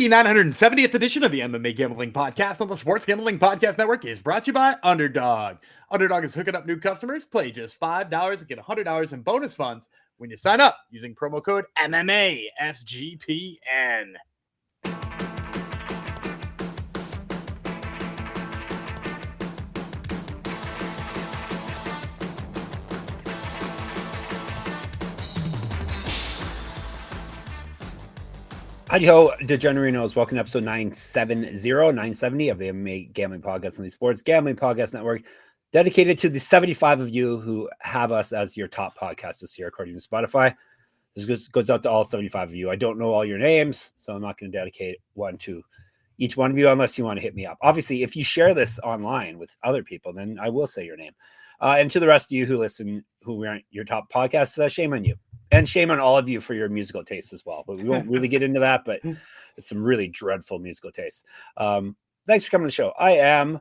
The 970th edition of the MMA Gambling Podcast on the Sports Gambling Podcast Network is brought to you by Underdog. Underdog is hooking up new customers. Play just $5 and get $100 in bonus funds when you sign up using promo code MMA SGPN. Howdy ho, Degenerinos. Welcome to episode 970 of the MMA Gambling Podcast on the Sports Gambling Podcast Network, dedicated to the 75 of you who have us as your top podcast this year, according to Spotify. This goes out to all 75 of you. I don't know all your names, so I'm not going to dedicate one to each one of you unless you want to hit me up. Obviously, if you share this online with other people, then I will say your name. And to the rest of you who listen, who aren't your top podcasts, shame on you. And shame on all of you for your musical tastes as well. But we won't really get into that, but it's some really dreadful musical tastes. Thanks for coming to the show. I am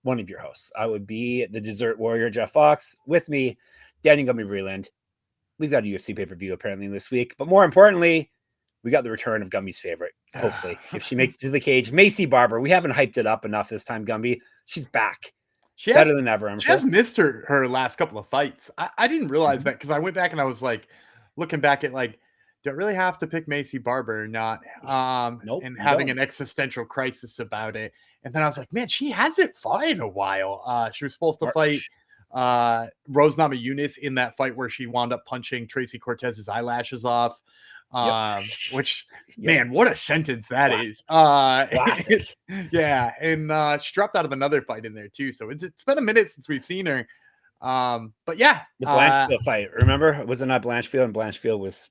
one of your hosts. I would be the dessert warrior, Jeff Fox. With me, Daniel Gummy Vreeland. We've got a UFC pay-per-view apparently this week. But more importantly, we got the return of Gumby's favorite, hopefully, if she makes it to the cage. Maycee Barber. We haven't hyped it up enough this time, Gumby. She's back. Better than ever, I'm sure. She has missed her last couple of fights. I didn't realize that because I went back and I was like, looking back at like, do I really have to pick Maycee Barber or not? Nope, and having an existential crisis about it. And then I was like, man, she hasn't fought in a while. She was supposed to fight Rose Namajunas in that fight where she wound up punching Tracy Cortez's eyelashes off. Which, man, what a sentence that is. Yeah. And she dropped out of another fight in there too. So it's been a minute since we've seen her. But yeah, the Blanchfield fight, remember? Was it not Blanchfield? And Blanchfield was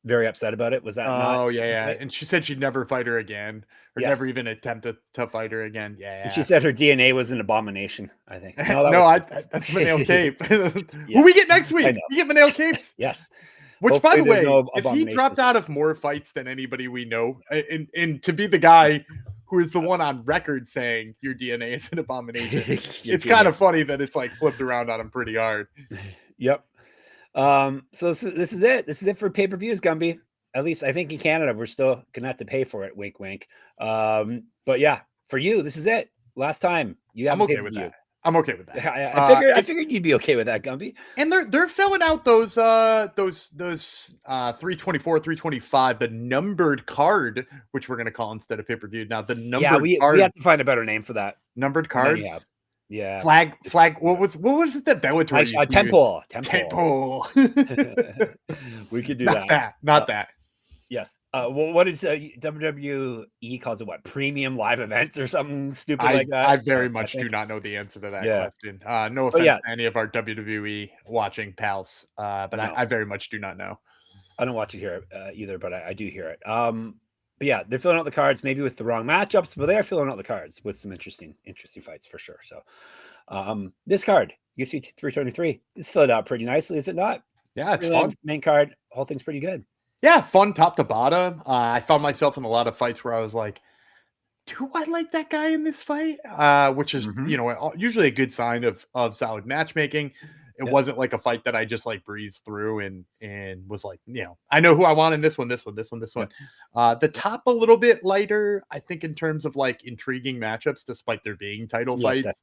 very upset about it. Was that yeah. And she said she'd never fight her again, or never even attempt to fight her again. Yeah. And she said her DNA was an abomination, I think. That's Manuel Cape. Who we get next week? We get Manuel Capes. Yes. Which, by the way, if he dropped out of more fights than anybody we know, and to be the guy who is the one on record saying your DNA is an abomination, it's kind of funny that it's like flipped around on him pretty hard. Yep. So this is it. This is it for pay-per-views, Gumby. At least I think in Canada, we're still gonna have to pay for it. Wink, wink. But yeah, for you, this is it. Last time you have. I'm okay with that. I'm okay with that. I figured you'd be okay with that, Gumby. And they're filling out those 324, 325, the numbered card, which we're gonna call instead of pay-per-view. Now the numbered card. We have to find a better name for that. Numbered cards. Yeah. Flag. What was it that Bellator used to Temple. We could do that. Not that. Yes. What is WWE calls it? What, premium live events or something stupid like that? I very much do not know the answer to that question. No offense to any of our WWE watching pals, but no. I very much do not know. I don't watch it here either, but I do hear it. But yeah, they're filling out the cards maybe with the wrong matchups, but they are filling out the cards with some interesting fights for sure. So this card, UFC 323, is filled out pretty nicely, is it not? Yeah, it's fun. Main card, whole thing's pretty good. Yeah, fun top to bottom. I found myself in a lot of fights where I was like, do I like that guy in this fight? Which is, usually a good sign of solid matchmaking. It wasn't like a fight that I just like breezed through and was like, I know who I want in this one. The top a little bit lighter, I think, in terms of like intriguing matchups, despite there being title fights.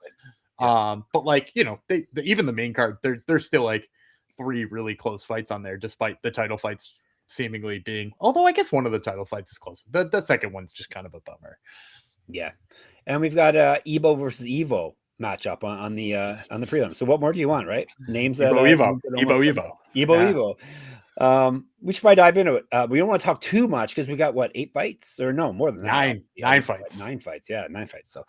But like, even the main card, there's still like 3 really close fights on there, despite the title fights seemingly being, although I guess one of the title fights is close. The second one's just kind of a bummer. Yeah. And we've got Ibo versus Evo matchup on the prelim. So what more do you want, right? Names that Evo. We should probably dive into it. We don't want to talk too much because we got 8 fights or no more than that. 9 fights. 9 fights. Yeah, 9 fights. So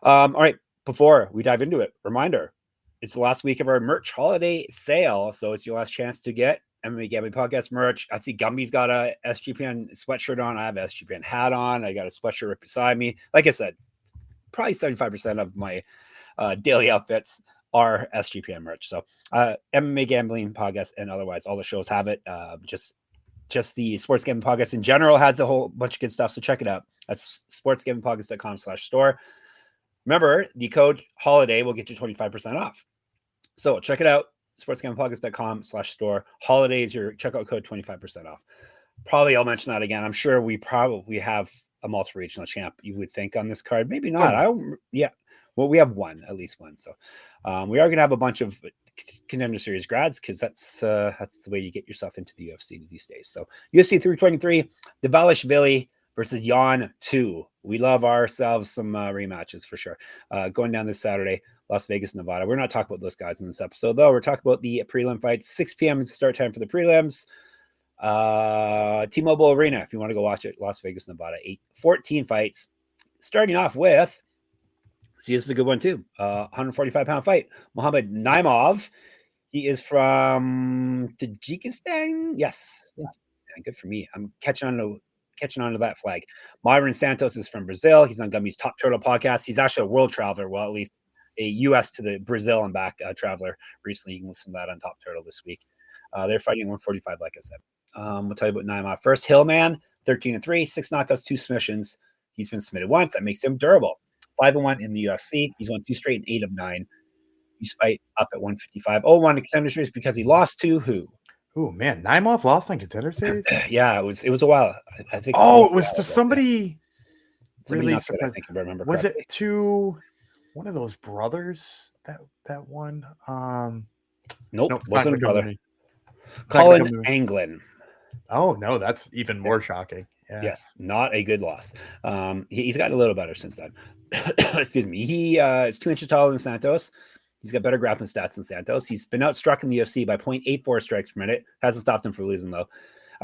all right, before we dive into it, reminder, it's the last week of our merch holiday sale, so it's your last chance to get MMA Gambling Podcast merch. I see Gumby's got a SGPN sweatshirt on. I have a SGPN hat on. I got a sweatshirt right beside me. Like I said, probably 75% of my daily outfits are SGPN merch. So MMA Gambling Podcast and otherwise, all the shows have it. Just the Sports Gambling Podcast in general has a whole bunch of good stuff. So check it out. That's sportsgamblingpodcast.com/store. Remember, the code HOLIDAY will get you 25% off. So check it out. sportsgamblingpodcast.com/store. Holiday is your checkout code, 25% off. Probably I'll mention that again. I'm sure we probably have a multiple regional champ, you would think, on this card. Maybe not. Well, we have at least one. So we are going to have a bunch of Contender Series grads, because that's the way you get yourself into the UFC these days. So UFC 323, Dvalishvili versus Jan 2. We love ourselves some rematches for sure. Going down this Saturday, Las Vegas, Nevada. We're not talking about those guys in this episode, though. We're talking about the prelim fights. 6 p.m. is the start time for the prelims. T-Mobile Arena, if you want to go watch it. Las Vegas, Nevada. 14 fights. Starting off with, see, this is a good one too. 145-pound fight. Muhammad Naimov. He is from Tajikistan. Yes. Yeah, good for me. I'm catching on to that flag. Myron Santos is from Brazil. He's on Gummy's Top Turtle podcast. He's actually a world traveler. Well, at least a U.S. to the Brazil and back traveler recently. You can listen to that on Top Turtle this week. They're fighting 145, like I said. We'll tell you about Naimov first. Hillman, 13-3, 6 knockouts, 2 submissions. He's been submitted once. That makes him durable. 5-1 in the UFC. He's won 2 straight and 8 of 9. He's fight up at 155. 0-1 in Contender Series because he lost to who? Oh man, Naimov lost on Contender Series. Yeah, it was a while. I think. Oh, it was to somebody. Really good, I think, if I remember. Was it to one of those brothers that one? Nope, wasn't a brother. Colin Anglin. Oh no, that's even more shocking. Yeah. Yes, not a good loss. He's gotten a little better since then. Excuse me. He is 2 inches taller than Santos. He's got better grappling stats than Santos. He's been outstruck in the UFC by 0.84 strikes per minute. Hasn't stopped him from losing, though.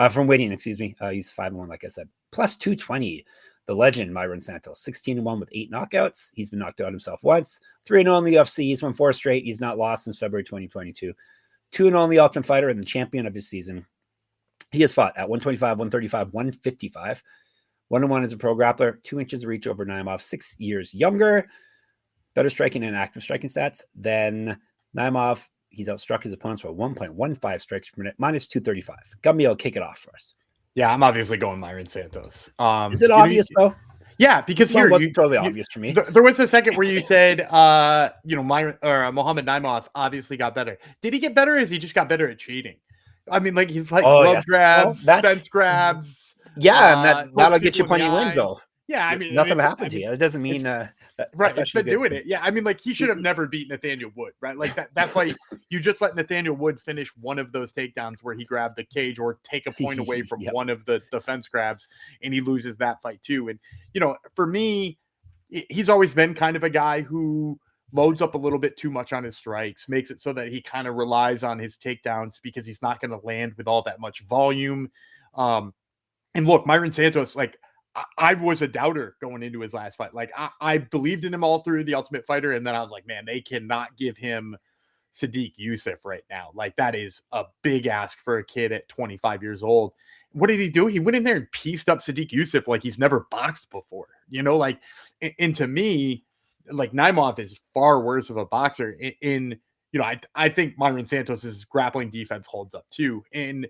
From winning, excuse me. He's 5-1, like I said. Plus 220. The legend, Myron Santos. 16-1 with 8 knockouts. He's been knocked out himself once. 3-0 in the UFC. He's won 4 straight. He's not lost since February 2022. 2-0 in the Ultimate Fighter and the champion of his season. He has fought at 125, 135, 155. 1-1 as a pro grappler. 2 inches of reach over Naimov. 6 years younger. Better striking and active striking stats than Naimov. He's outstruck his opponents by 1.15 strikes per minute, minus 235. Gummy will kick it off for us. Yeah, I'm obviously going Myron Santos. Is it obvious, though? Yeah, because here wasn't totally obvious for me. There was a second where you said, Myron or Muhammad Naimov obviously got better. Did he get better, or is he just got better at cheating? I mean, like he's like glove grabs, fence grabs. Yeah, and that'll get you plenty of wins, though. Yeah, I mean, nothing happened to you. It doesn't mean right. It's been doing it. Yeah, I mean, like he should have never beat Nathaniel Wood, right? Like that's why you just let Nathaniel Wood finish one of those takedowns where he grabbed the cage or take a point away from one of the fence grabs, and he loses that fight too. And for me, he's always been kind of a guy who loads up a little bit too much on his strikes, makes it so that he kind of relies on his takedowns because he's not going to land with all that much volume. And look, Myron Santos, like. I was a doubter going into his last fight. Like I believed in him all through the Ultimate Fighter. And then I was like, man, they cannot give him Sadiq Youssef right now. Like that is a big ask for a kid at 25 years old. What did he do? He went in there and pieced up Sadiq Youssef like he's never boxed before, and to me, like Naimov is far worse of a boxer I think Myron Santos's grappling defense holds up too. And,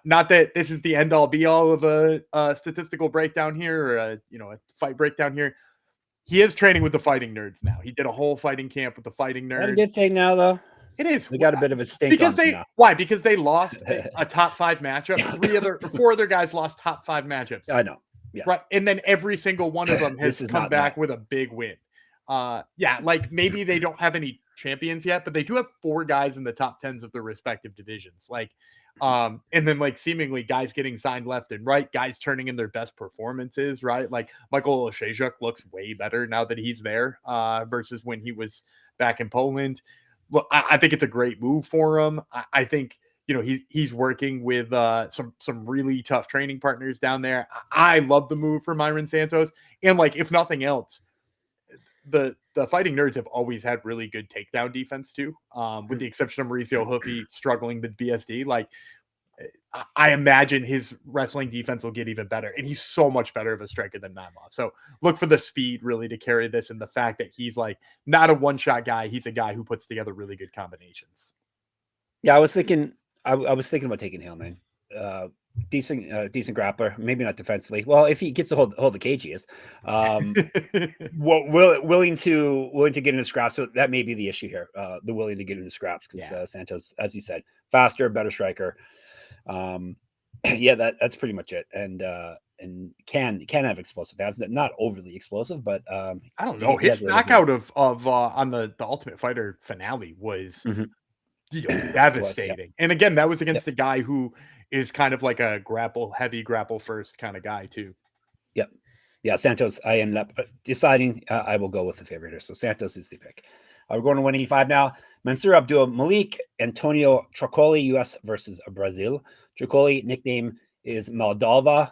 not that this is the end all be all of a statistical breakdown here or a fight breakdown here. He is training with the fighting nerds now. He did a whole fighting camp with the fighting nerds. That's a good thing now, though. It is. They got a bit of a stink because on now. Why? Because they lost a top 5 matchup. 4 other guys lost top 5 matchups. I know. Yes. Right. And then every single one of them has come back with a big win. Like maybe they don't have any champions yet, but they do have 4 guys in the top 10s of their respective divisions. And then like seemingly guys getting signed left and right, guys turning in their best performances, right? Like Michael Olszewski looks way better now that he's there versus when he was back in Poland. Look, I think it's a great move for him. I think he's working with some really tough training partners down there. I love the move for Myron Santos, and like if nothing else, the fighting nerds have always had really good takedown defense too, with the exception of Mauricio Hoofy struggling with BSD. Like I imagine his wrestling defense will get even better, and he's so much better of a striker than Naimov. So look for the speed really to carry this, and the fact that he's like not a one-shot guy. He's a guy who puts together really good combinations. Yeah, I was thinking about taking Hillman. Decent grappler, maybe not defensively. Well, if he gets to hold the cage, he is. Willing to get into scraps. So that may be the issue here. The willing to get into scraps because Santos, as you said, faster, better striker. That's pretty much it. And and can have explosive hands. Not overly explosive, but I don't know. His knockout of on the Ultimate Fighter finale was devastating. And again, that was against the guy who is kind of like a heavy grapple first kind of guy too. Yep. Yeah, Santos, I ended up deciding I will go with the favorite here. So Santos is the pick. We're going to 185 now. Mansur Abdul-Malik, Antonio Trócoli, U.S. versus Brazil. Trócoli nickname is Malvada,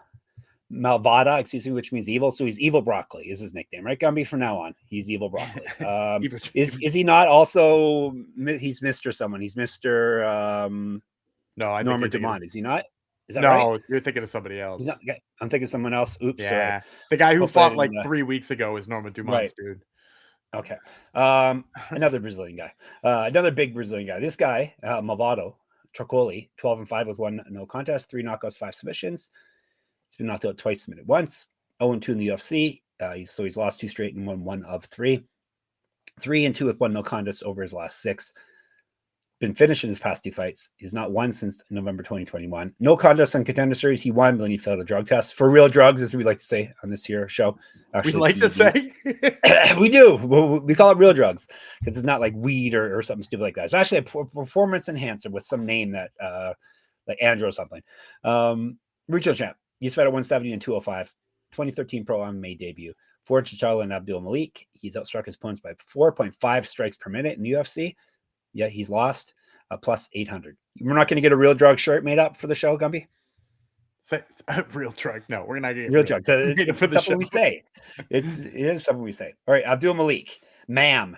excuse me, which means evil. So he's Evil Broccoli is his nickname, right, Gumby? From now on, he's Evil Broccoli. Is he not also? He's Mr. Someone. He's Mr. No, Norma Dumont. Is he not? Is that no, right? You're thinking of somebody else. I'm thinking of someone else. Oops. Yeah, the guy who fought like 3 weeks ago is Norma Dumont's dude. Okay. Another Brazilian guy. Another big Brazilian guy. This guy, Malvado Trócoli, 12-5 with 1 no contest, 3 knockouts, 5 submissions. He's been knocked out twice, submitted once. 0-2 in the UFC. He's lost 2 straight and won 1 of 3. 3-2 with 1 no contest over his last 6. Been finished in his past 2 fights. He's not won since November 2021. No contest on Contender Series. He won when he failed a drug test. For real drugs, as we like to say on this here show. Actually, we like to say. We do. We call it real drugs because it's not like weed or something stupid like that. It's actually a performance enhancer with some name that like Andrew or something. Regional champ. He's fought at 170 and 205. 2013 Pro MMA debut. 4-inch Jalin Abdul-Malik. He's outstruck his opponents by 4.5 strikes per minute in the UFC. Yeah, he's lost plus 800. We're not going to get a real drug shirt made up for the show, Gumby. Real drug? No, we're not getting real drug. It's for the show. We say it is something we say. All right, Abdul-Malik, Ma'am,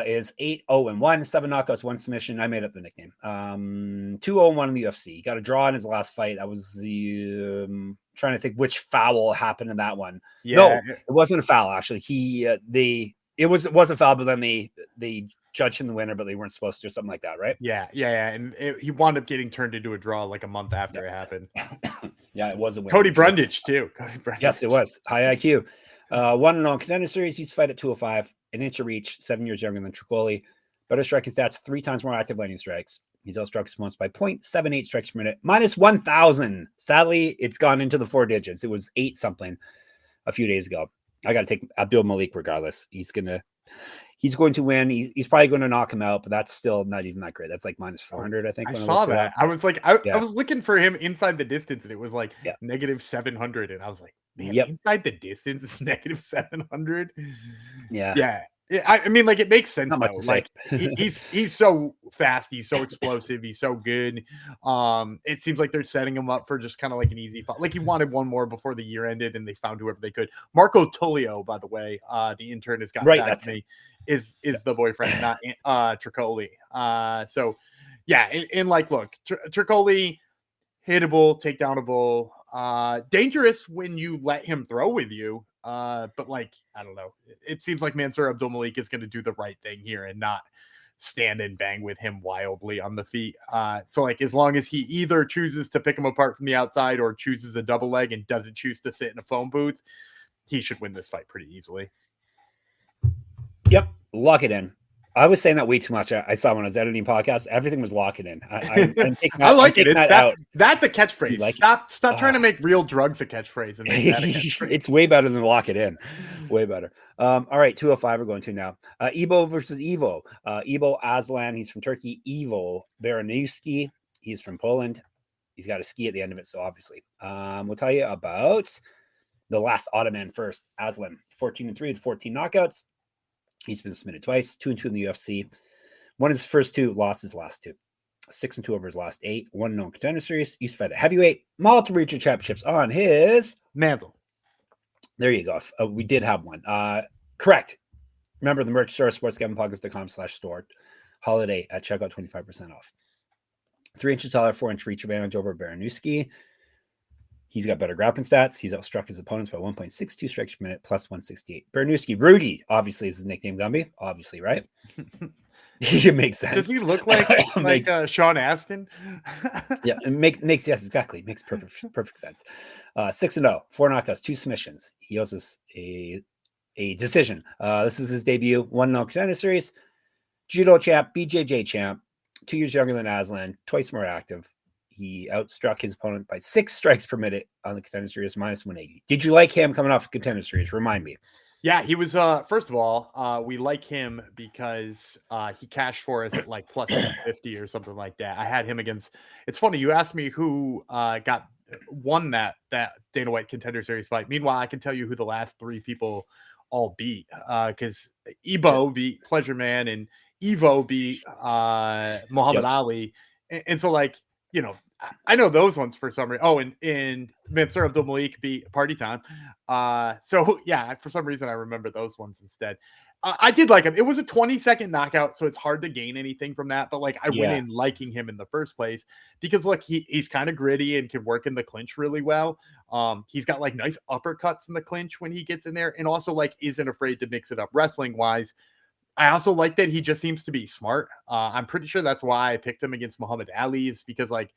is 8-0-1, 7 knockouts, 1 submission. I made up the nickname. 2-0-1 in the UFC. He got a draw in his last fight. I was trying to think which foul happened in that one. Yeah. No, it wasn't a foul. Actually, it was a foul, but then they judged him the winner, but they weren't supposed to, or something like that, right? Yeah. And he wound up getting turned into a draw like a month after it happened. Yeah, it was a winner. Cody Brundage, too. Yes, it was. High IQ. 1-0 Contender Series. He's fight at 205, an inch of reach, 7 years younger than Trócoli. Better striking stats, 3 times more active landing strikes. He's outstruck his opponents by 0.78 strikes per minute, minus 1,000. Sadly, it's gone into the 4 digits. It was 8 something a few days ago. I got to take Abdul-Malik regardless. He's going to win. He's probably going to knock him out, but that's still not even that great. That's like minus 400, I think. I saw that. I was like, I was looking for him inside the distance, and it was like negative 700. And I was like, man, inside the distance is negative 700. Yeah. I mean, like, it makes sense though. Like, he's so fast, he's so explosive, he's so good. It seems like they're setting him up for just kind of like an easy fight. Like, he wanted one more before the year ended, and they found whoever they could. Marco Tullio, by the way, the intern has got back to me, is the boyfriend, not Trócoli. So yeah, and like, look, Trócoli, hittable, takedownable, dangerous when you let him throw with you. But like, I don't know. It seems like Mansur Abdul-Malik is going to do the right thing here and not stand and bang with him wildly on the feet. So like, as long as he either chooses to pick him apart from the outside or chooses a double leg and doesn't choose to sit in a phone booth, he should win this fight pretty easily. Yep. Lock it in. I was saying that way too much. I saw when I was editing podcasts, everything was locking in. I like it. That's a catchphrase. Like stop trying to make real drugs a catchphrase. And make that a catchphrase. It's way better than lock it in. Way better. All right, 205 we're going to now. Ibo versus Ivo. Ibo Aslan, he's from Turkey. Iwo Baraniewski, he's from Poland. He's got a ski at the end of it, so obviously. We'll tell you about the last Ottoman first. Aslan, 14-3 with 14 knockouts. He's been submitted twice, 2-2 in the UFC. Won his first 2, lost his last 2. 6-2 over his last 8. 1-0 Contender Series. He's fed at heavyweight, multiple regional championships on his mantle. There you go. We did have one. Correct. Remember the merch store, sportsgamblingpodcast.com/store. Holiday at checkout, 25% off. 3 inches taller, 4-inch reach advantage over Baraniewski. He's got better grappling stats. He's outstruck his opponents by 1.62 strikes per minute, plus 168. Baraniewski, Rudy, obviously, is his nickname, Gumby. Obviously, right? It makes sense. Does he look like Sean Astin? Yeah, it makes yes, exactly. It makes perfect sense. 6-0, 4 knockouts, 2 submissions. He owes us a decision. This is his debut. 1-0 Contender Series. Judo champ, BJJ champ. 2 years younger than Aslan. Twice more active. He outstruck his opponent by 6 strikes per minute on the Contender Series, minus 180. Did you like him coming off Contender Series? Remind me. Yeah, he was first of all, we like him because he cashed for us at like plus 250 or something like that. I had him against, it's funny, you asked me who won that Dana White Contender Series fight. Meanwhile, I can tell you who the last 3 people all beat, because Ibo beat Pleasure Man and Ivo beat Muhammad Ali. And so, like, you know, I know those ones for some reason. Oh, and Mansur Abdul-Malik beat Party Time. So yeah, for some reason I remember those ones instead. I did like him. It was a 20-second knockout, so it's hard to gain anything from that. But like, I went in liking him in the first place because look, he's kind of gritty and can work in the clinch really well. He's got like nice uppercuts in the clinch when he gets in there, and also like isn't afraid to mix it up wrestling wise. I also like that he just seems to be smart. I'm pretty sure that's why I picked him against Muhammad Ali, is because like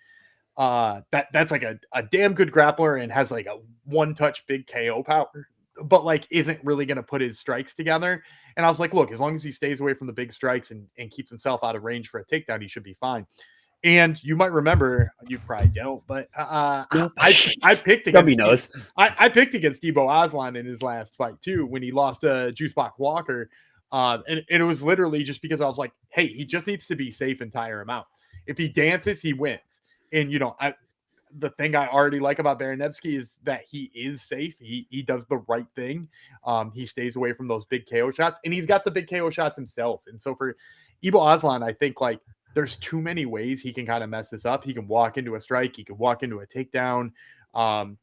that's like a damn good grappler and has like a one-touch big KO power, but like isn't really going to put his strikes together. And I was like, look, as long as he stays away from the big strikes and keeps himself out of range for a takedown, he should be fine. And you might remember, you probably don't, but I picked against I picked against Ibo Aslan in his last fight too, when he lost to Juice Box Walker. And it was literally just because I was like, hey, he just needs to be safe and tire him out. If he dances, he wins. And, you know, the thing I already like about Baraniewski is that he is safe. He does the right thing. He stays away from those big KO shots, and he's got the big KO shots himself. And so for Ibo Aslan, I think like there's too many ways he can kind of mess this up. He can walk into a strike. He can walk into a takedown.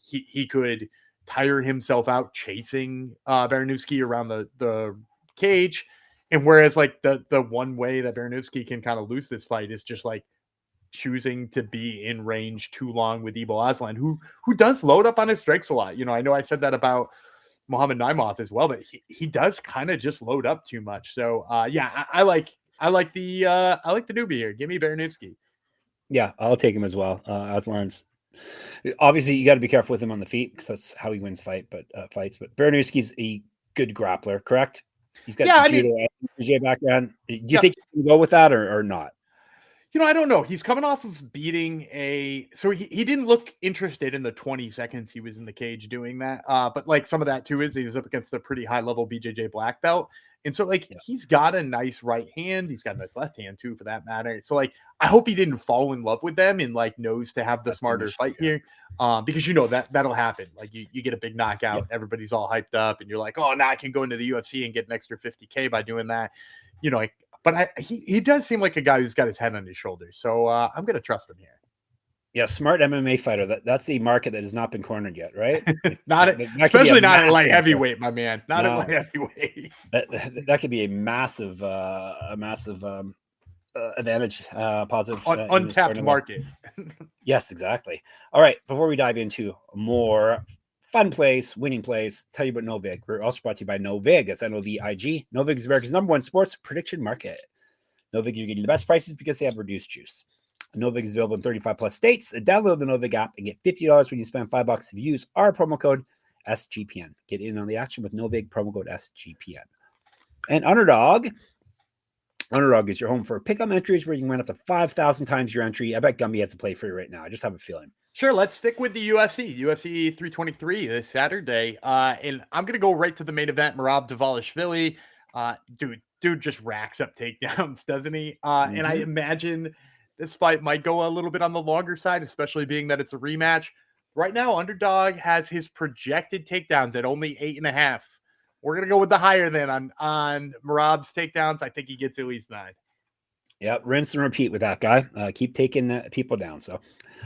He could tire himself out chasing Baraniewski around the cage. And whereas like the one way that Baraniewski can kind of lose this fight is just like choosing to be in range too long with Ibo Aslan, who does load up on his strikes a lot. You know I said that about Muhammad Naimov as well, but he does kind of just load up too much. So yeah, I like the newbie here. Give me Baraniewski. Yeah, I'll take him as well. Aslan's obviously, you got to be careful with him on the feet because that's how he wins fights. But Baraniewski's a good grappler, correct? He's got judo background. Do you think he can go with that or not? You know, I don't know. He's coming off of beating so he didn't look interested in the 20 seconds he was in the cage doing that. But like some of that too is he was up against a pretty high level BJJ black belt. And so like he's got a nice right hand. He's got a nice left hand too, for that matter. So like, I hope he didn't fall in love with them and like knows to have the smarter fight here. Because you know that'll happen. Like you get a big knockout, everybody's all hyped up and you're like, oh, now I can go into the UFC and get an extra 50K by doing that. You know, like, but he does seem like a guy who's got his head on his shoulders. So I'm going to trust him here. Yeah, smart MMA fighter. That's the market that has not been cornered yet, right? Especially not at light heavyweight, my man. Not at light heavyweight. That could be a massive advantage, positive. Untapped market. Yes, exactly. All right, before we dive into more fun plays, winning plays, tell you about Novig. We're also brought to you by Novig. That's Novig. Novig is America's #1 sports prediction market. Novig, you're getting the best prices because they have reduced juice. Novig is available in 35 plus states. Download the Novig app and get $50 when you spend $5 if you use our promo code SGPN. Get in on the action with Novig, promo code SGPN. And Underdog is your home for pick-up entries where you can win up to 5,000 times your entry. I bet Gumby has a play for you right now. I just have a feeling. Sure, let's stick with the UFC 323 this Saturday. And I'm going to go right to the main event, Merab Dvalishvili. Dude just racks up takedowns, doesn't he? And I imagine this fight might go a little bit on the longer side, especially being that it's a rematch. Right now, Underdog has his projected takedowns at only 8.5. We're going to go with the higher than on Merab's takedowns. I think he gets at least 9. Yeah, rinse and repeat with that guy. Keep taking the people down. So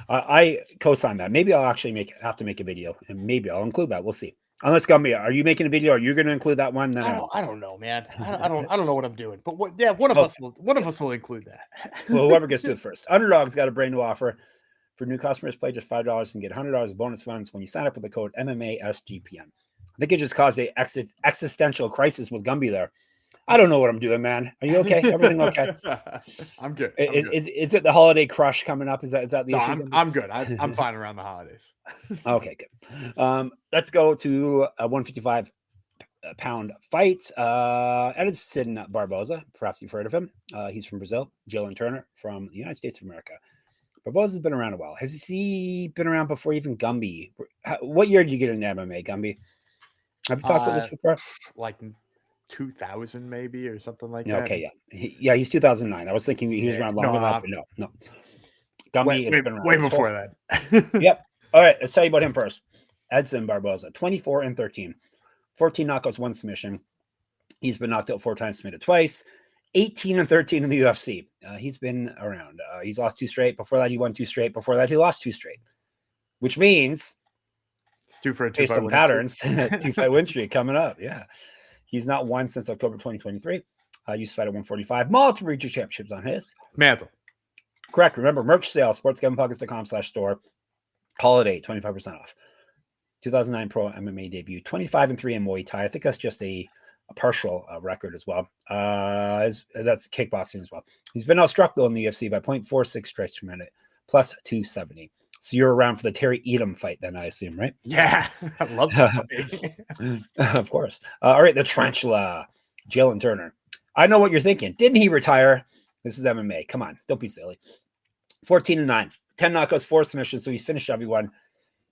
I co-sign that. Maybe I'll actually have to make a video, and maybe I'll include that. We'll see. Unless Gumby, are you making a video? Are you going to include that one? I don't know, man. I don't know what I'm doing. But one of us will include that. Well, whoever gets to it first. Underdog's got a brand new offer for new customers. Play just $5 and get $100 bonus funds when you sign up with the code MMASGPN. I think it just caused a existential crisis with Gumby there. I don't know what I'm doing, man. Are you okay? Everything okay? I'm good. Is it the holiday crush coming up? Is that the issue? I'm good. I'm fine around the holidays. Okay, good. Let's go to a 155-pound fight. Edson Barbosa. Perhaps you've heard of him. He's from Brazil. Jalin Turner from the United States of America. Barbosa's been around a while. Has he been around before even Gumby? What year did you get into MMA, Gumby? Have you talked about this before? Like 2000 maybe or something like that. Okay, yeah. He's 2009. I was thinking he was around long enough, but no. Gumby has been around way before that. Yep. All right, let's tell you about him first. Edson Barbosa, 24-13, 14 knockouts, 1 submission. He's been knocked out 4 times, submitted twice. 18-13 in the UFC. He's been around. He's lost 2 straight. Before that, he won 2 straight. Before that, he lost 2 straight, which means it's 2 for a 2 based on patterns, 2-fight win streak coming up. Yeah, he's not won since October 2023. Used to fight at 145. Multiple regional championships on his mantle. Correct. Remember, merch sale, sportsgamblingpockets.com/store. Holiday, 25% off. 2009 pro MMA debut, 25-3 in Muay Thai. I think that's just a partial record as well. That's kickboxing as well. He's been outstruck though in the UFC by 0.46 strikes per minute, plus 270. So you're around for the Terry Edom fight then, I assume, right? Yeah, I love that. Of course. All right, the Tarantula, Jalin Turner. I know what you're thinking. Didn't he retire? This is MMA. Come on, don't be silly. 14-9, 10 knockouts, 4 submissions. So he's finished everyone.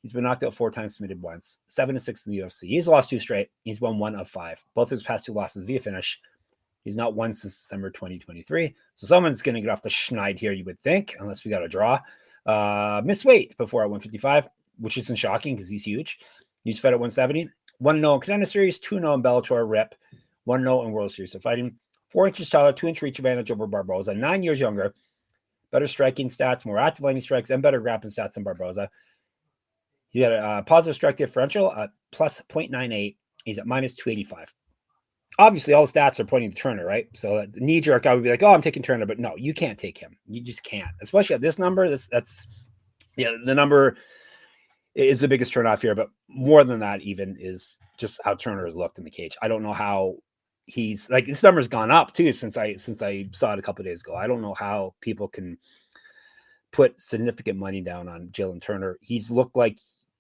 He's been knocked out 4 times, submitted once. 7-6 in the UFC. He's lost 2 straight. He's won 1 of 5. Both his past 2 losses via finish. He's not won since December 2023. So someone's going to get off the schneid here, you would think, unless we got a draw. Missed weight before at 155, which isn't shocking because he's huge. He's fed at 170. 1-0 in Contender Series, 2-0 in Bellator Rip, 1-0 in World Series of Fighting. 4 inches taller, 2-inch reach advantage over Barbosa. 9 years younger. Better striking stats, more active landing strikes, and better grappling stats than Barbosa. He got a positive strike differential at plus 0.98. He's at minus 285. Obviously, all the stats are pointing to Turner, right? So the knee jerk, I would be like, oh, I'm taking Turner, but no, you can't take him. You just can't, especially at this number. The number is the biggest turnoff here, but more than that, even is just how Turner has looked in the cage. I don't know how he's like this number's gone up too since I saw it a couple of days ago. I don't know how people can put significant money down on Jalin Turner. He's looked like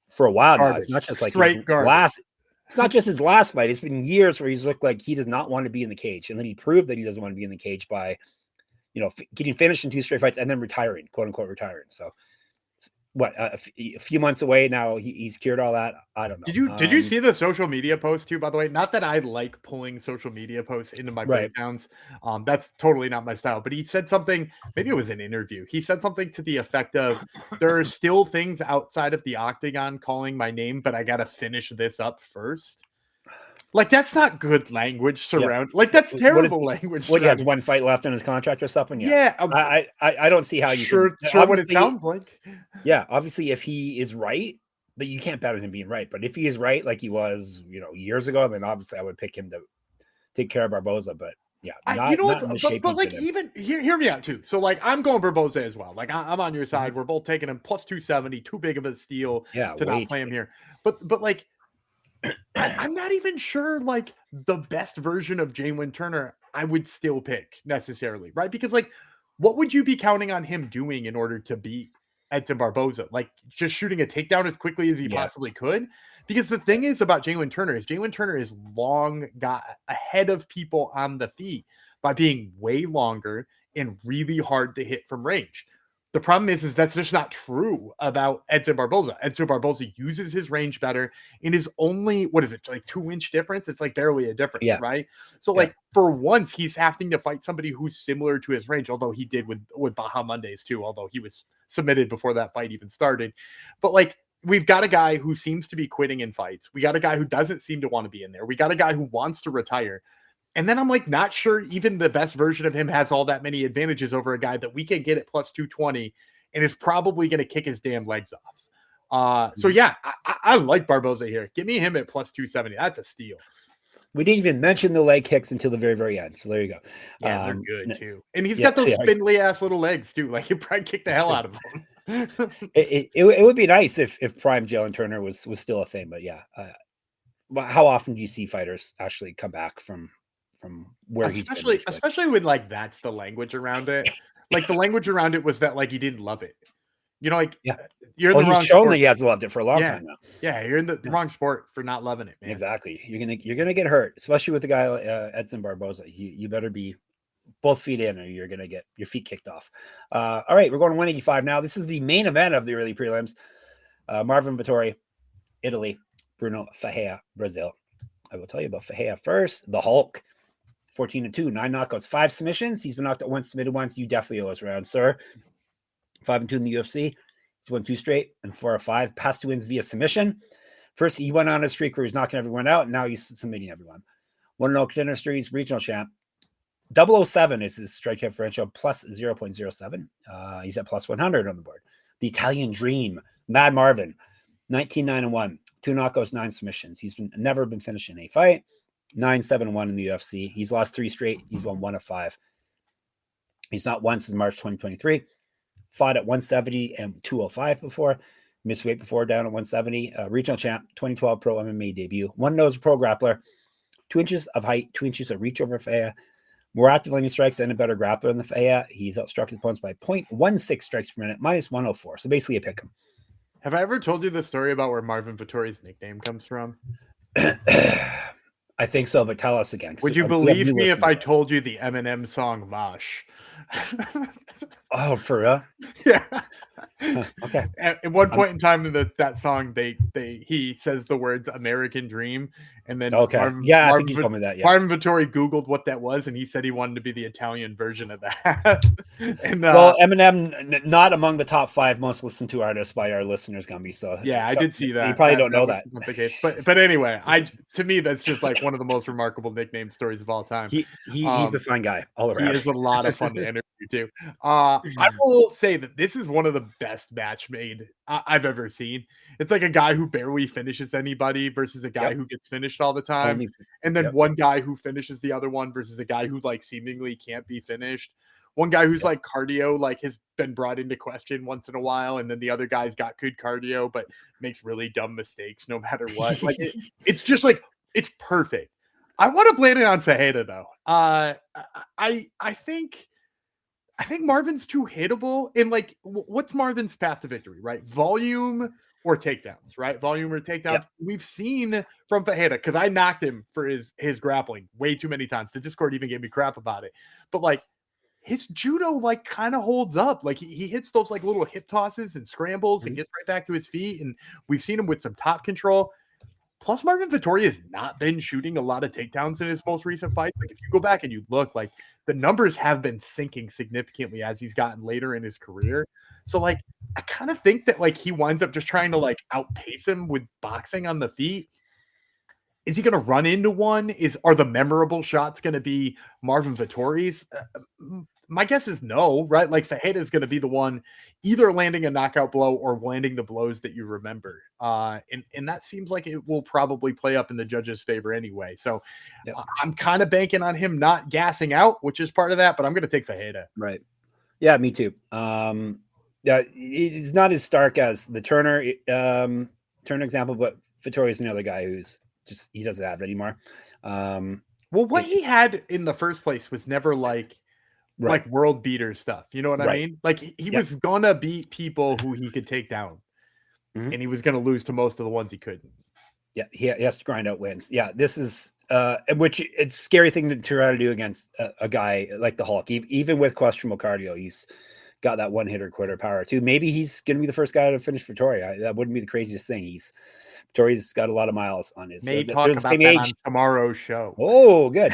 for a while now. It's not just like it's not just his last fight. It's been years where he's looked like he does not want to be in the cage, and then he proved that he doesn't want to be in the cage by, getting finished in 2 straight fights and then retiring, quote unquote, retiring. So, a few months away now, he's cured all that. I don't know. Did you see the social media post too? By the way, not that I like pulling social media posts into my breakdowns. That's totally not my style. But he said something. Maybe it was an interview. He said something to the effect of, "There are still things outside of the octagon calling my name, but I got to finish this up first." Like, that's not good language like that's terrible language. What, he has 1 fight left in his contract or something? Yeah. I don't see how you sure what it sounds like. Yeah, obviously if he is right, but you can't bet on him being right. But if he is right, like he was, years ago, then obviously I would pick him to take care of Barbosa. But yeah, but like even hear me out too. So like I'm going Barbosa as well. Like I'm on your side. We're both taking him plus 270. Too big of a steal to not play him here. But like. I'm not even sure like the best version of Jalin Turner I would still pick necessarily, right? Because like what would you be counting on him doing in order to beat Edson Barbosa? Like just shooting a takedown as quickly as he possibly could? Because the thing is about Jalin Turner is long got ahead of people on the feet by being way longer and really hard to hit from range. The problem is that's just not true about Edson Barbosa. Edson Barbosa uses his range better and is only, like 2-inch difference? It's like barely a difference, right? So like for once, he's having to fight somebody who's similar to his range, although he did with Baja Mondays too, although he was submitted before that fight even started. But like, we've got a guy who seems to be quitting in fights. We got a guy who doesn't seem to want to be in there. We got a guy who wants to retire. And then I'm like, not sure even the best version of him has all that many advantages over a guy that we can get at plus 220 and is probably going to kick his damn legs off. So yeah, I like Barbosa here. Give me him at plus 270. That's a steal. We didn't even mention the leg kicks until the very, very end. So there you go. Yeah, they're good too. And he's got those spindly ass little legs too. Like he'd probably kick the hell out of them. it would be nice if prime Jalin Turner was still a thing, but yeah. How often do you see fighters actually come back from where especially when like that's the language around it? Like the language around it was that like he didn't love it. You're in the wrong he's shown that he has loved it for a long time now. Yeah, you're in the wrong sport for not loving it, man. Exactly. You're gonna get hurt, especially with the guy Edson Barbosa. You better be both feet in, or you're gonna get your feet kicked off. All right, we're going to 185 now. This is the main event of the early prelims. Marvin Vettori, Italy. Brunno Ferreira, Brazil. I will tell you about Ferreira first. The Hulk, 14-2, 9 knockouts, 5 submissions. He's been knocked out once, submitted once. You definitely owe us a round, sir. 5-2 in the UFC. He's won 2 straight and 4 of 5. Past 2 wins via submission. First, he went on a streak where he's knocking everyone out, and now he's submitting everyone. 1-0 contender series, regional champ. 007 is his strike differential, plus 0.07. He's at plus 100 on the board. The Italian Dream, Mad Marvin, 19-9-1, 2 knockouts, 9 submissions. He's never been finished in a fight. 9-7-1 in the UFC. He's lost 3 straight. He's won 1 of 5. He's not won since March 2023. Fought at 170 and 205 before. Missed weight before, down at 170. Regional champ, 2012 pro MMA debut. 1 nose pro grappler. 2 inches of height, 2 inches of reach over Ferreira. More active landing strikes and a better grappler than the Ferreira. He's outstruck his opponents by 0.16 strikes per minute, minus 104. So basically a pick him. Have I ever told you the story about where Marvin Vettori's nickname comes from? I think so, but tell us again. Would you believe me if I told you the Eminem song Mosh? Oh, for real? Yeah. Okay. At one point in time in that song, he says the words American Dream, and then okay, I think you told me that. Yeah. Marvin Vettori Googled what that was, and he said he wanted to be the Italian version of that. And well, Eminem not among the top 5 most listened to artists by our listeners, Gumby. So yeah, I did see that. You probably don't know that. The case. But anyway, to me that's just like one of the most remarkable nickname stories of all time. He's a fun guy all around. He is a lot of fun to interview too. I will say that this is one of the best match made I've ever seen. It's like a guy who barely finishes anybody versus a guy who gets finished all the time, and then one guy who finishes the other one versus a guy who like seemingly can't be finished. One guy who's like cardio like has been brought into question once in a while, and then the other guy's got good cardio but makes really dumb mistakes no matter what. Like it's just like it's perfect. I want to blame it on Ferreira though. I think Marvin's too hittable. And like, what's Marvin's path to victory, right? Volume or takedowns, right? Volume or takedowns. Yep. We've seen from Ferreira, because I knocked him for his grappling way too many times. The Discord even gave me crap about it. But like, his judo like kind of holds up. Like he hits those like little hip tosses and scrambles and gets right back to his feet. And we've seen him with some top control. Plus, Marvin Vettori has not been shooting a lot of takedowns in his most recent fights. Like if you go back and you look, like the numbers have been sinking significantly as he's gotten later in his career. So like, I kind of think that like he winds up just trying to like outpace him with boxing on the feet. Is he going to run into one? Are the memorable shots going to be Marvin Vettori's? My guess is no, right? Like Ferreira is going to be the one either landing a knockout blow or landing the blows that you remember. And that seems like it will probably play up in the judges' favor anyway. So I'm kind of banking on him not gassing out, which is part of that, but I'm going to take Ferreira. Right. Yeah, me too. Yeah, he's not as stark as the Turner example, but Vettori is another guy who's just, he doesn't have it anymore. Well, what he had in the first place was never like world beater stuff. You know what I mean? Like he was gonna beat people who he could take down, and he was gonna lose to most of the ones he couldn't. Yeah, he has to grind out wins. Yeah, this is which it's a scary thing to try to do against a guy like the Hulk. Even with questionable cardio, he's got that one hitter quitter power too. Maybe he's gonna be the first guy to finish Vettori. That wouldn't be the craziest thing. Vettori's got a lot of miles on his. May talk about that on tomorrow's show. Oh, good.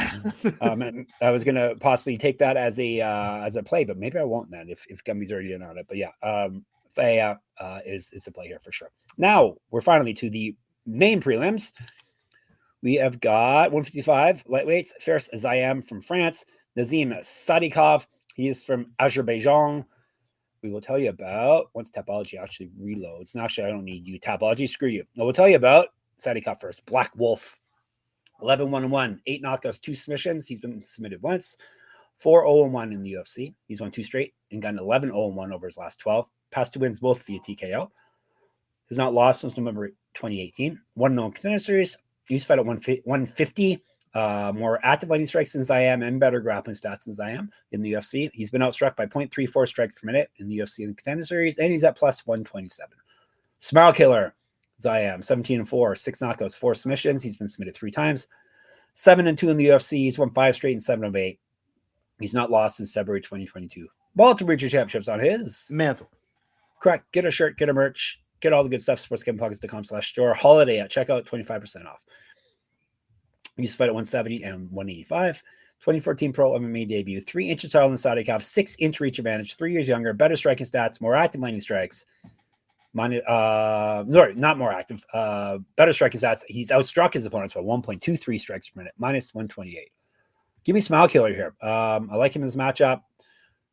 I was gonna possibly take that as a play, but maybe I won't then if Gumby's already in on it. But yeah, Ferreira is the play here for sure. Now we're finally to the main prelims. We have got 155 lightweights. First, Ziam from France. Nazim Sadykhov. He is from Azerbaijan. We will tell you about once Tapology actually reloads. And actually, I don't need you, Tapology. Screw you. I will tell you about Sadykhov first. Black Wolf, 11-1-1, 8 knockouts, 2 submissions. He's been submitted once. 4-0-1 in the UFC. He's won 2 straight and gotten 11-0-1 over his last 12. Past 2 wins both via TKO. Has not lost since November 2018. 1-0 contender series. He's fought at 150. More active lightning strikes than Ziam and better grappling stats than Ziam in the UFC. He's been outstruck by 0.34 strikes per minute in the UFC in the contender series, and he's at plus 127. Smile Killer, Ziam, 17-4, 6 knockouts, 4 submissions. He's been submitted 3 times. 7-2 in the UFC. He's won 5 straight and 7 of 8. He's not lost since February 2022. Welterweight championships on his mantle. Correct. Get a shirt, get a merch, get all the good stuff. sportsgamblingpockets.com/store. Holiday at checkout, 25% off. He used to fight at 170 and 185. 2014 pro MMA debut. 3 inches taller than Sadykhov, 6-inch reach advantage. 3 years younger. Better striking stats. More active landing strikes. Sorry, not more active. Better striking stats. He's outstruck his opponents by 1.23 strikes per minute. Minus 128. Give me Smile Killer here. I like him in this matchup.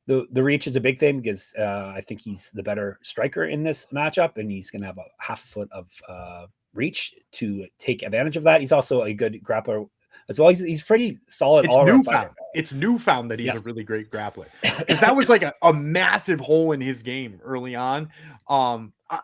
The reach is a big thing because I think he's the better striker in this matchup, and he's going to have a half foot of reach to take advantage of that. He's also a good grappler as well. He's pretty solid. It's newfound that he's a really great grappler. Because that was like a massive hole in his game early on.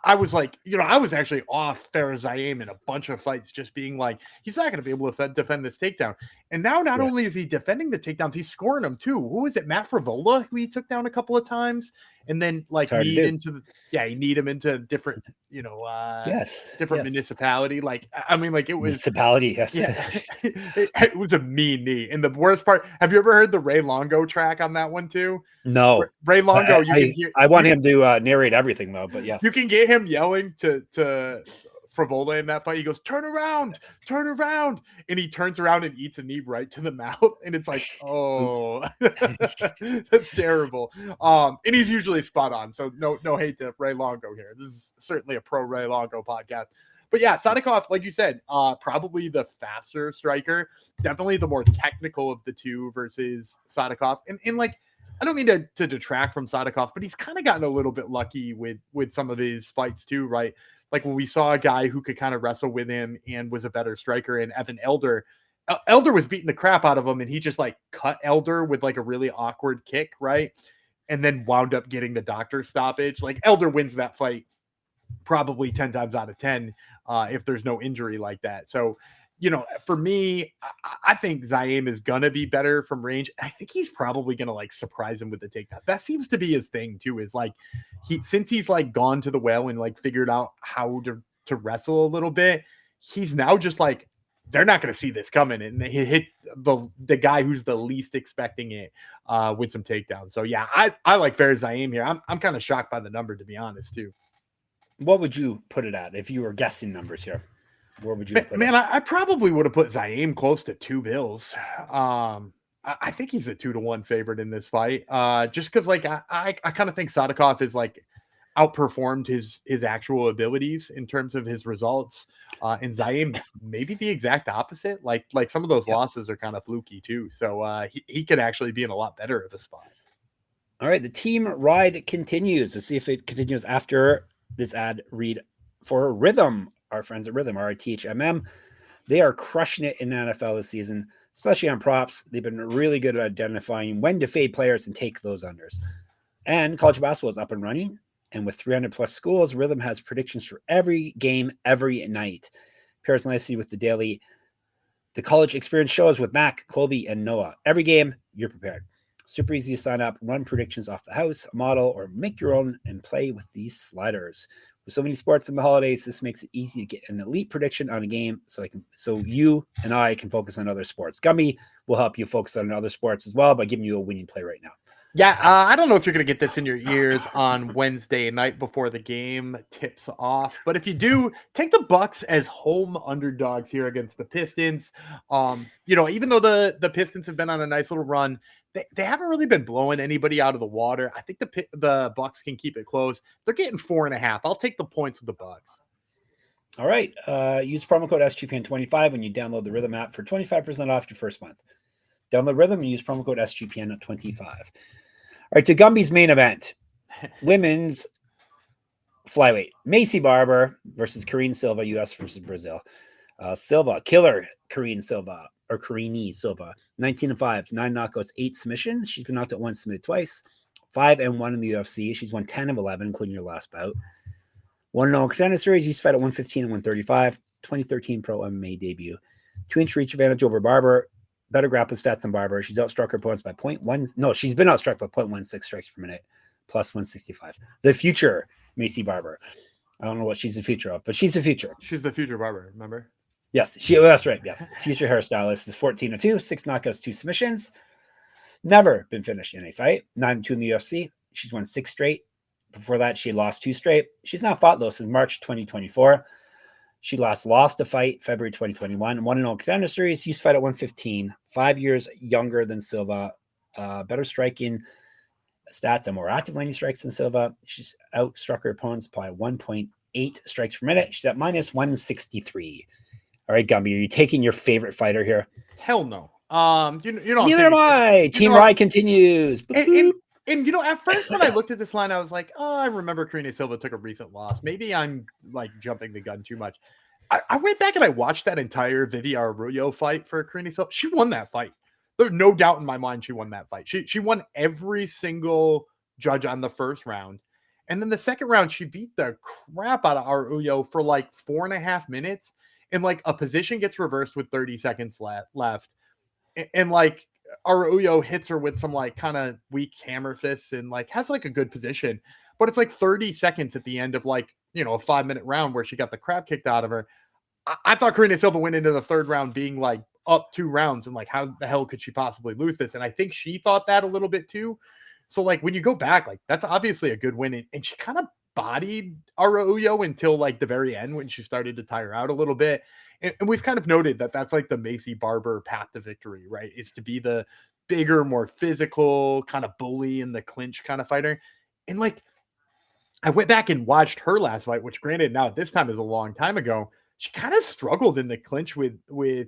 I was like, I was actually off Ziam in a bunch of fights, just being like, he's not going to be able to defend this takedown. And now not only is he defending the takedowns, he's scoring them too. Who is it? Matt Frivola, who he took down a couple of times, and then need him into different, different municipality. Like, I mean, like it was municipality. Yes. Yeah, it was a mean knee. And the worst part, have you ever heard the Ray Longo track on that one too? No, Ray Longo. I want him to narrate everything though, but yes, you can get him yelling to Frivola in that fight. He goes, turn around, and he turns around and eats a knee right to the mouth, and it's like, oh, that's terrible. And he's usually spot on, so no hate to Ray Longo here. This is certainly a pro Ray Longo podcast. But yeah, Sadykhov, like you said, probably the faster striker, definitely the more technical of the two versus Sadykhov. And like, I don't mean to detract from Sadykhov, but he's kind of gotten a little bit lucky with some of his fights too, right? Like when we saw a guy who could kind of wrestle with him and was a better striker, and Evan Elder. Elder was beating the crap out of him, and he just like cut Elder with like a really awkward kick, right? And then wound up getting the doctor stoppage. Like Elder wins that fight probably 10 times out of 10 if there's no injury like that. So, for me, I think Ziam is going to be better from range. I think he's probably going to like surprise him with the takedown. That seems to be his thing too, is like since he's like gone to the well and like figured out how to wrestle a little bit, he's now just like, they're not going to see this coming. And he hit the guy who's the least expecting it with some takedowns. So yeah, I like Ziam here. I'm kind of shocked by the number, to be honest too. What would you put it at if you were guessing numbers here? Where would you put it? I probably would have put Ziam close to 2 bills. I think he's a 2-1 favorite in this fight. Just because like I kind of think Sadykhov is like outperformed his actual abilities in terms of his results. And Ziam maybe the exact opposite. Like some of those losses are kind of fluky too. So he could actually be in a lot better of a spot. All right, the team ride continues. Let's see if it continues after this ad read for Rhythm. Our friends at Rhythm, RTHMM, they are crushing it in the NFL this season, especially on props. They've been really good at identifying when to fade players and take those unders. And college basketball is up and running. And with 300 plus schools, Rhythm has predictions for every game, every night. Pairs nicely with the college experience shows with Mac, Colby, and Noah. Every game, you're prepared. Super easy to sign up, run predictions off the house, model, or make your own and play with these sliders. With so many sports in the holidays, this makes it easy to get an elite prediction on a game so you and I can focus on other sports. Gummy will help you focus on other sports as well by giving you a winning play right now. Yeah, I don't know if you're going to get this in your ears on Wednesday night before the game tips off, but if you do, take the Bucks as home underdogs here against the Pistons. Even though the Pistons have been on a nice little run, they haven't really been blowing anybody out of the water. I think the Bucks can keep it close. They're getting 4.5. I'll take the points with the Bucks. All right. Use promo code SGPN25 when you download the Rhythm app for 25% off your first month. Download Rhythm and use promo code SGPN25. All right, to Gumby's main event, women's flyweight. Maycee Barber versus Karine Silva, U.S. versus Brazil. Silva, killer Karine Silva, 19-5, 9 knockouts, 8 submissions. She's been knocked out once, submitted twice. 5-1 in the UFC. She's won 10 of 11, including her last bout. 1-0 contender series. She's fought at 115 and 135. 2013 pro MMA debut. 2-inch reach advantage over Barber. Better grappling stats than Barber. She's outstruck her opponents by 0.1. No, she's been outstruck by 0.16 strikes per minute, plus 165. The future Maycee Barber. I don't know what she's the future of, but she's the future. She's the future Barber, remember? Yes, that's right. Yeah. Future hairstylist is 14-2, 6 knockouts, 2 submissions. Never been finished in a fight. 9-2 in the UFC. She's won 6 straight. Before that, she lost 2 straight. She's not fought, though, since March 2024. She last lost a fight February 2021. 1-0 contender series. Used to fight at 115. 5 years younger than Silva. Better striking stats and more active landing strikes than Silva. She's outstruck her opponents by 1.8 strikes per minute. She's at minus 163. All right, Gumby, are you taking your favorite fighter here? Hell no. You know, neither am I. Team Rye continues. And at first when I looked at this line, I was like, oh, I remember Karine Silva took a recent loss. Maybe I'm like jumping the gun too much. I went back and I watched that entire Vivi Arroyo fight for Karine Silva. She won that fight. There's no doubt in my mind she won that fight. She won every single judge on the first round. And then the second round, she beat the crap out of Arroyo for like 4.5 minutes. And like a position gets reversed with 30 seconds left. And like Arroyo hits her with some like kind of weak hammer fists and like has like a good position. But it's like 30 seconds at the end of like, a 5-minute round where she got the crap kicked out of her. I thought Karine Silva went into the third round being like up 2 rounds and like, how the hell could she possibly lose this? And I think she thought that a little bit too. So like when you go back, like that's obviously a good win. And she kind of bodied Arroyo until like the very end when she started to tire out a little bit. And we've kind of noted that that's like the Maycee Barber path to victory, right? Is to be the bigger, more physical kind of bully in the clinch kind of fighter. And like, I went back and watched her last fight, which granted now at this time is a long time ago. She kind of struggled in the clinch with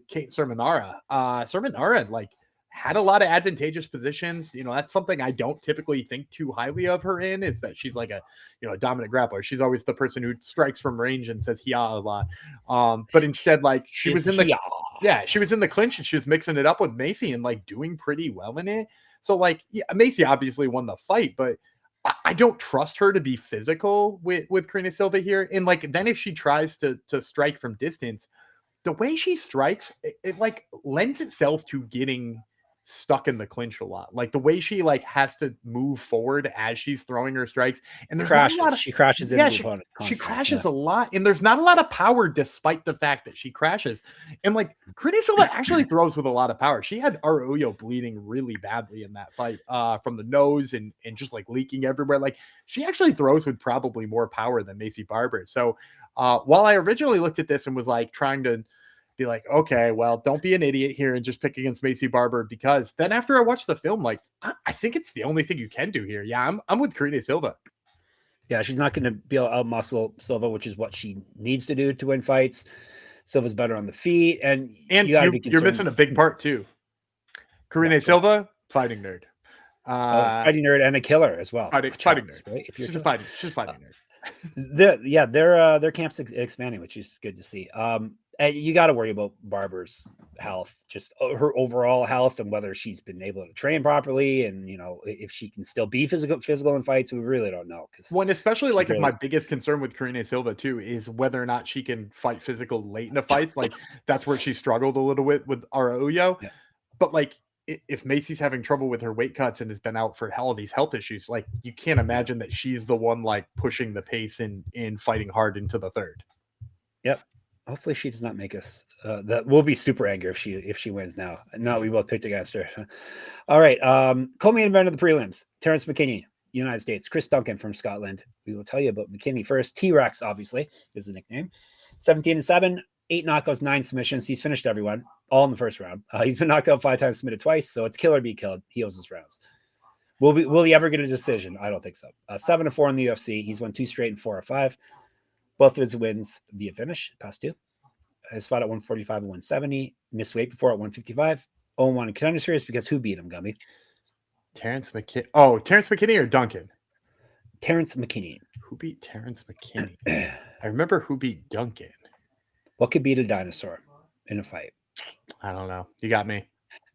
Kate Sermonara. Sermonara like had a lot of advantageous positions. That's something I don't typically think too highly of her in, is that she's like a dominant grappler. She's always the person who strikes from range and says "hiya" a lot. But instead, like she was in the clinch and she was mixing it up with Maycee and like doing pretty well in it. So like, yeah, Maycee obviously won the fight, but I don't trust her to be physical with Karine Silva here. And like, then if she tries to strike from distance, the way she strikes, it like lends itself to getting stuck in the clinch a lot. Like the way she like has to move forward as she's throwing her strikes, and there's she crashes into the opponent. She crashes a lot, and there's not a lot of power despite the fact that she crashes. And like Karine Silva actually throws with a lot of power. She had Arroyo bleeding really badly in that fight from the nose and just like leaking everywhere. Like she actually throws with probably more power than Maycee Barber. So while I originally looked at this and was like trying to be like, okay, well, don't be an idiot here and just pick against Maycee Barber, because then after I watched the film, like, I think it's the only thing you can do here. Yeah, I'm with Karine Silva. Yeah, she's not going to be able to outmuscle Silva, which is what she needs to do to win fights. Silva's better on the feet, and you're missing a big part too. Karine Silva, fighting nerd. Fighting nerd and a killer as well. Fighting nerd. Right? She's a fighting nerd. Their camp's expanding, which is good to see. And you got to worry about Barber's health, just her overall health, and whether she's been able to train properly, and if she can still be physical in fights. We really don't know. Especially like if my biggest concern with Karine Silva too is whether or not she can fight physical late in the fights. Like that's where she struggled a little bit with Arroyo. Yeah. But like if Maycee's having trouble with her weight cuts and has been out for all these health issues, like you can't imagine that she's the one like pushing the pace in fighting hard into the third. Yep. Hopefully she does not make us. That we'll be super angry if she wins now. No, we both picked against her. All right. Co-main event of the prelims: Terrance McKinney, United States; Chris Duncan from Scotland. We will tell you about McKinney first. T-Rex, obviously, is the nickname. 17-7, 8 knockouts, 9 submissions. He's finished everyone, all in the first round. He's been knocked out 5 times, submitted twice. So it's kill or be killed. He owes his rounds. Will he ever get a decision? I don't think so. 7-4 in the UFC. He's won 2 straight and 4 or 5. Both of his wins via finish, past 2. Has fought at 145 and 170. Missed weight before at 155. 0-1 in contender series because who beat him, Gumby? Terrance McKinney. Oh, Terrance McKinney or Duncan? Terrance McKinney. Who beat Terrance McKinney? I remember who beat Duncan. What could beat a dinosaur in a fight? I don't know. You got me.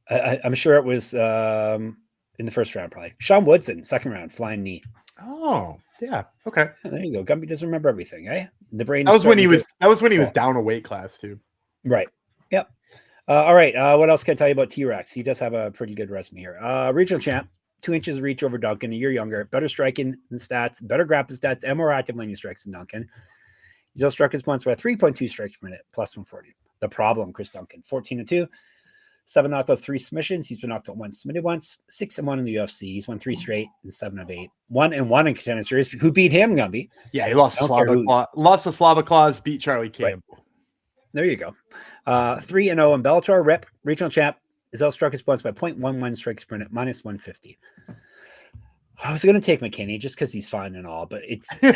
I'm sure it was in the first round, probably. Sean Woodson, second round, flying knee. Oh, yeah. Okay. There you go. Gumby doesn't remember everything, eh? The brain. That was when he was down a weight class too. Right. Yep. All right. What else can I tell you about T-Rex? He does have a pretty good resume here. Regional champ, 2 inches of reach over Duncan, a year younger, better striking than stats, better grappling stats, and more active landing strikes than Duncan. He's outstruck his opponents by 3.2 strikes per minute, plus 140. The problem, Chris Duncan, 14-2. 7 knockouts, 3 submissions. He's been knocked out once, submitted once. 6-1 in the UFC. He's won 3 straight and 7 of 8. 1-1 in Contender Series. Who beat him, Gumby? Yeah, he lost the Slava Claus, beat Charlie Campbell. Right. There you go. 3-0 in Bellator. Rep, regional champ. His outstruck his opponents by 0.11 strikes per minute, minus 150. I was going to take McKinney just because he's fun and all, but it's it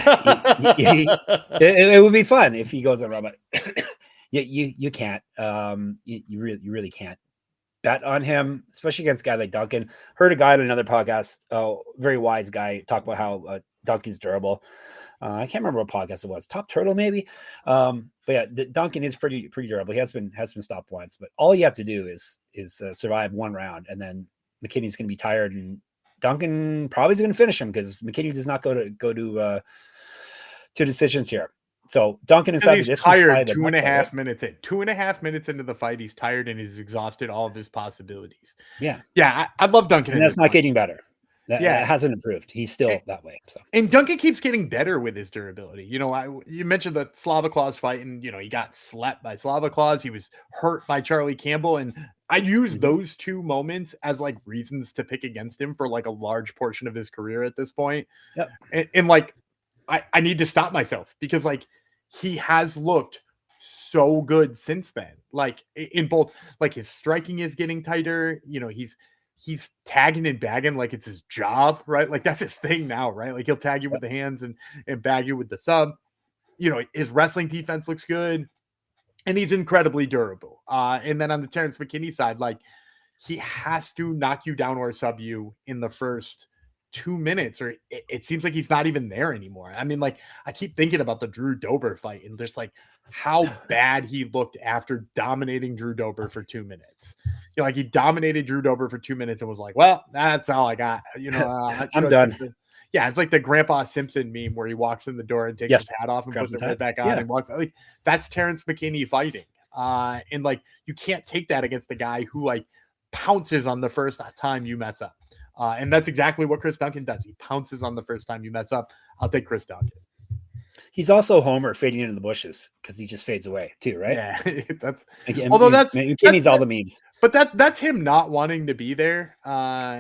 would be fun if he goes on run, but you can't. You really can't bet on him, especially against a guy like Duncan. Heard a guy on another podcast, very wise guy, talk about how Duncan's durable. I can't remember what podcast it was. Top Turtle, maybe. But yeah, Duncan is pretty durable. He has been stopped once, but all you have to do is survive one round, and then McKinney's going to be tired, and Duncan probably is going to finish him because McKinney does not go to decisions here. So Duncan inside he's tired 2.5 minutes in. 2.5 minutes into the fight, he's tired and he's exhausted all of his possibilities. Yeah. I love Duncan. And that's not getting better. That hasn't improved. He's still that way. So. And Duncan keeps getting better with his durability. You mentioned the Slava Claus fight, and he got slept by Slava Claus. He was hurt by Charlie Campbell, and I use those two moments as like reasons to pick against him for like a large portion of his career at this point. Yep. And like I need to stop myself because like he has looked so good since then. Like in both, like his striking is getting tighter. He's tagging and bagging like it's his job, right? Like that's his thing now, right? Like he'll tag you with the hands and bag you with the sub. His wrestling defense looks good, and he's incredibly durable. And then on the Terrance McKinney side, like he has to knock you down or sub you in the first 2 minutes, or it seems like he's not even there anymore. I mean, like I keep thinking about the Drew Dober fight and just like how bad he looked after dominating Drew Dober for 2 minutes. Like he dominated Drew Dober for 2 minutes and was like, well, that's all I got. I'm done. It's like the Grandpa Simpson meme where he walks in the door and takes his hat off and puts it right back on and walks. Like that's Terrance McKinney fighting. And like you can't take that against the guy who like pounces on the first time you mess up. And that's exactly what Chris Duncan does. He pounces on the first time you mess up. I'll take Chris Duncan. He's also Homer fading into the bushes because he just fades away too, right? Yeah, McKinney's all the memes. But that's him not wanting to be there.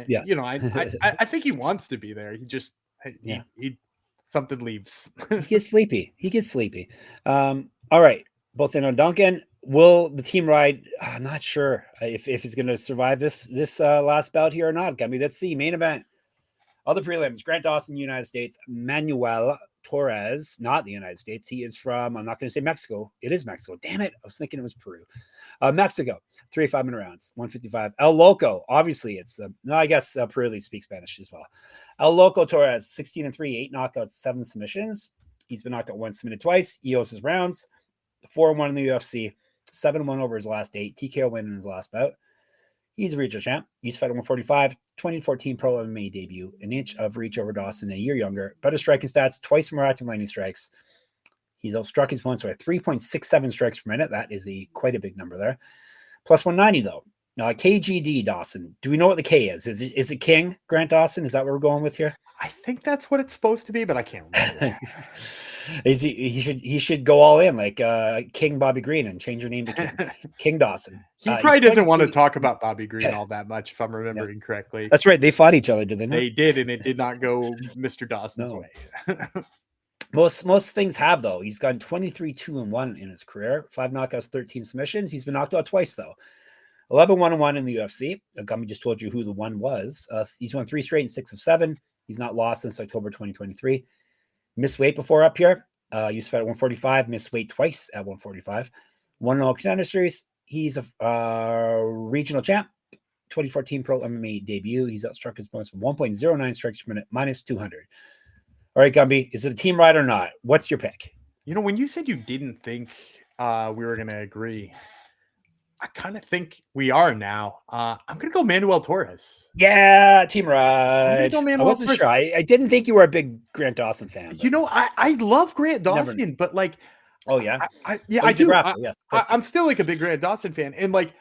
Yes. I think he wants to be there. He just he something leaves. He gets sleepy. All right, both in on Duncan. Will the team ride? I'm not sure if he's going to survive this last bout here or not. I mean, let's see. Main event. Other prelims. Grant Dawson, United States. Manuel Torres, not the United States. He is from, I'm not going to say Mexico. It is Mexico. Damn it. I was thinking it was Peru. Mexico. 3 5-minute rounds. 155. El Loco. Obviously, it's, I guess Peru speaks Spanish as well. El Loco Torres, 16-3, 8 knockouts, 7 submissions. He's been knocked out once, submitted twice. EOS his rounds. 4-1 in the UFC. 7-1 over his last 8. TKO win in his last bout. He's a regional champ. He's fighting 145, 2014 pro MMA debut, an inch of reach over Dawson, a year younger, better striking stats, twice more active landing strikes. He's outstruck his opponents by 3.67 strikes per minute. That is quite a big number there. Plus 190 though. Now KGD Dawson. Do we know what the K is? Is it King Grant Dawson? Is that what we're going with here? I think that's what it's supposed to be, but I can't remember. He should go all in like King Bobby Green and change your name to King Dawson. He probably doesn't want to talk about Bobby Green all that much, if I'm remembering correctly. That's right. They fought each other, did they not? They did, and it did not go Mr. Dawson's way. Most things have though. He's gone 23-2-1 in his career, 5 knockouts, 13 submissions. He's been knocked out twice though. 11-1-1 in the UFC. Gummy just told you who the one was. He's won 3 straight and 6 of 7. He's not lost since October 2023. Missed weight before up here. Used to fight at 145. Missed weight twice at 145. 1-0 Contender Series. He's a regional champ. 2014 pro MMA debut. He's outstruck his opponents from 1.09 strikes per minute, minus 200. All right, Gumby, is it a team ride or not? What's your pick? When you said you didn't think we were going to agree, I kind of think we are now. I'm going to go Manuel Torres. Yeah, team ride. I wasn't sure. I didn't think you were a big Grant Dawson fan. I love Grant Dawson, but like, oh yeah, I do. I'm still like a big Grant Dawson fan, and like,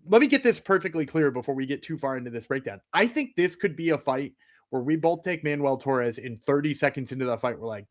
let me get this perfectly clear before we get too far into this breakdown. I think this could be a fight where we both take Manuel Torres in 30 seconds into the fight. We're like,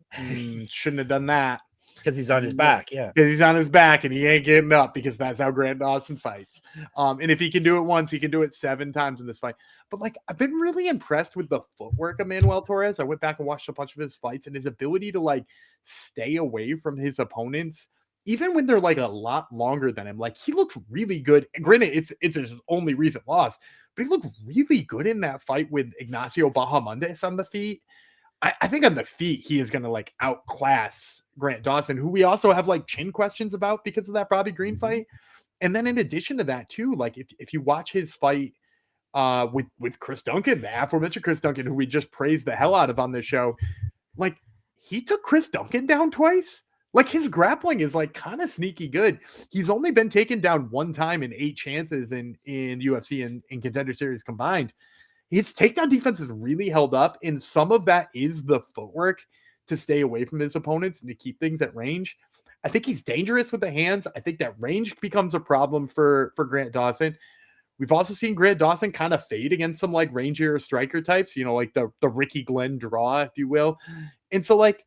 shouldn't have done that. Because he's on his back, yeah. Because he's on his back and he ain't getting up, because that's how Grant Dawson fights. And if he can do it once, he can do it 7 times in this fight. But like, I've been really impressed with the footwork of Manuel Torres. I went back and watched a bunch of his fights, and his ability to like stay away from his opponents, even when they're like a lot longer than him. Like, he looked really good. Granted, it's his only recent loss, but he looked really good in that fight with Ignacio Bahamondes on the feet. I think on the feet, he is going to like outclass Grant Dawson, who we also have like chin questions about because of that Bobby Green fight. And then in addition to that too, like if you watch his fight with Chris Duncan, the aforementioned Chris Duncan, who we just praised the hell out of on this show, like he took Chris Duncan down twice. Like, his grappling is like kind of sneaky good. He's only been taken down 1 time in 8 chances in UFC and in Contender Series combined. His takedown defense is really held up, and some of that is the footwork to stay away from his opponents and to keep things at range. I think he's dangerous with the hands. I think that range becomes a problem for Grant Dawson. We've also seen Grant Dawson kind of fade against some like rangier striker types, you know, like the Ricky Glenn draw, if you will. And so like,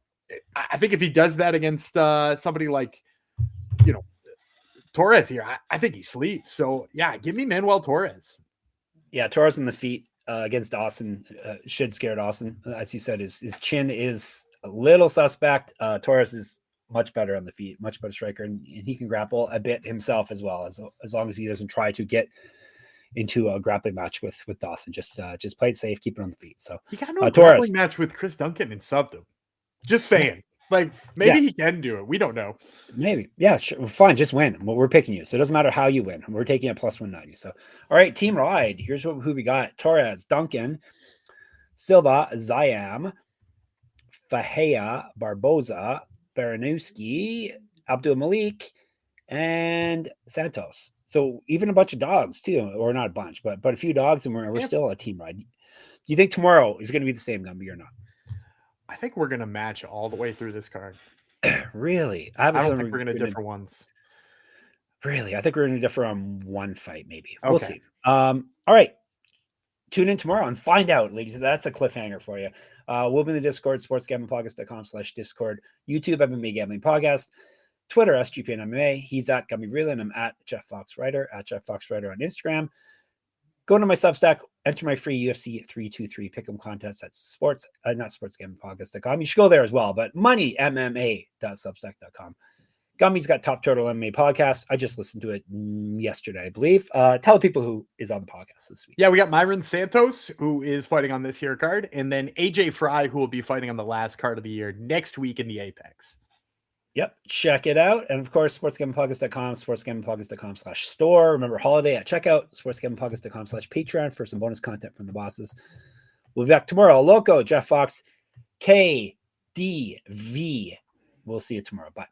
I think if he does that against somebody like, you know, Torres here, I think he sleeps. So yeah, give me Manuel Torres. Yeah, Torres on the feet against Dawson should scare Dawson. As he said, his chin is a little suspect. Torres is much better on the feet, much better striker, and he can grapple a bit himself as well, as long as he doesn't try to get into a grappling match with Dawson. Just play it safe, keep it on the feet. So he got no grappling match with Chris Duncan and subbed him. Just saying. Like, maybe he can do it. We don't know. Maybe. Yeah, sure. Fine. Just win. Well, we're picking you. So it doesn't matter how you win. We're taking a plus 190. So, all right, team ride. Here's who we got. Torres, Duncan, Silva, Ziam, Ferreira, Barbosa, Baraniewski, Abdul-Malik, and Santos. So even a bunch of dogs too, or not a bunch, but a few dogs, and we're still a team ride. Do you think tomorrow is going to be the same, Gumby, or not? I think we're going to match all the way through this card. Really? I don't think we're going to differ once. Really? I think we're going to differ on one fight, maybe. Okay. We'll see. All right. Tune in tomorrow and find out, ladies. That's a cliffhanger for you. We'll be in the Discord, sportsgamblingpodcast.com/Discord. YouTube, MMA Gambling Podcast. Twitter, SGPN MMA. He's at Gumby Real, and I'm at Jeff Fox Writer, at Jeff Fox Writer on Instagram. Go to my Substack, enter my free UFC 323 pick'em contest at not sportsgamblingpodcast.com. You should go there as well, but moneymma.substack.com. Gummy's got Top Turtle MMA podcast. I just listened to it yesterday, I believe. Tell people who is on the podcast this week. Yeah, we got Mairon Santos, who is fighting on this here card, and then AJ Fry, who will be fighting on the last card of the year next week in the Apex. Yep. Check it out. And of course, sportsgamblingpodcast.com, sportsgamblingpodcast.com/store. Remember, holiday at checkout, sportsgamblingpodcast.com/Patreon for some bonus content from the bosses. We'll be back tomorrow. Loco, Jeff Fox, KDV. We'll see you tomorrow. Bye.